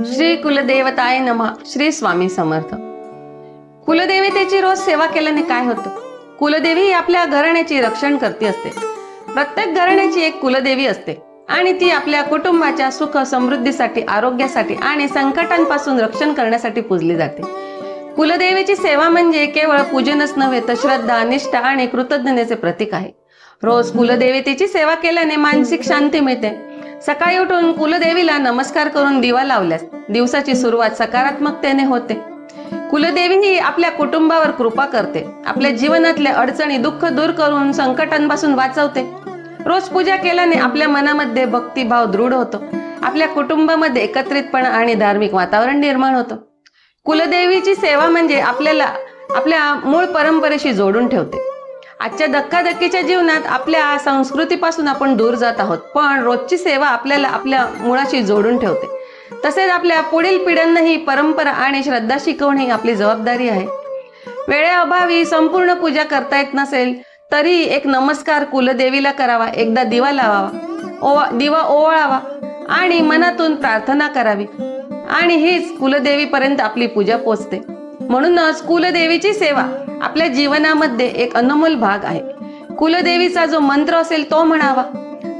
श्री कुलदेवताय नमः. श्री स्वामी समर्थ. कुलदेवतेची रोज सेवा केल्याने काय होतं? कुलदेवी ही आपल्या घराण्याची रक्षण करती असते. प्रत्येक घराण्याची एक कुलदेवी असते आणि ती आपल्या कुटुंबाच्या सुख समृद्धीसाठी, आरोग्यासाठी आणि संकटांपासून रक्षण करण्यासाठी पूजली जाते. कुलदेवीची सेवा म्हणजे केवळ पूजनच नव्हे तर श्रद्धा, निष्ठा आणि कृतज्ञतेचे प्रतीक आहे. रोज कुलदेवतेची सेवा केल्याने मानसिक शांती मिळते. सकाळी उठून कुलदेवीला नमस्कार करून दिवा लावल्यास दिवसाची सुरुवात सकारात्मकतेने होते. कुलदेवी ही आपल्या कुटुंबावर कृपा करते, आपल्या जीवनातल्या अडचणी, दुःख दूर करून संकटांपासून वाचवते. रोज पूजा केल्याने आपल्या मनामध्ये भक्तिभाव दृढ होतो. आपल्या कुटुंबामध्ये एकत्रितपणा आणि धार्मिक वातावरण निर्माण होतं. कुलदेवीची सेवा म्हणजे आपल्याला आपल्या मूळ परंपरेशी जोडून ठेवते. आजच्या धक्काधक्कीच्या जीवनात आपल्या संस्कृतीपासून आपण दूर जात आहोत, पण रोजची सेवा आपल्याला आपल्या मुळाशी जोडून ठेवते. तसेच आपल्या पुढील पिढ्यांना ही परंपरा आणि श्रद्धा शिकवणे ही आपली जबाबदारी आहे. वेळेअभावी संपूर्ण पूजा करता येत नसेल तरी एक नमस्कार कुलदेवीला करावा, एकदा दिवा लावावा, दिवा ओवाळावा आणि मनातून प्रार्थना करावी आणि हीच कुलदेवीपर्यंत आपली पूजा पोचते. म्हणूनच कुलदेवीची सेवा आपल्या जीवनामध्ये एक अनमोल भाग आहे. कुलदेवीचा जो मंत्र असेल तो म्हणावा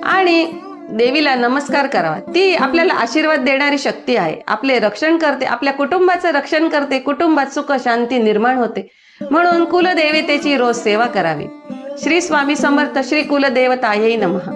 आणि देवीला नमस्कार करावा. ती आपल्याला आशीर्वाद देणारी शक्ती आहे. आपले रक्षण करते, आपल्या कुटुंबाचं रक्षण करते, कुटुंबात सुख शांती निर्माण होते. म्हणून कुलदेवतेची रोज सेवा करावी. श्री स्वामी समर्थ. श्री कुलदेवतायै नमः.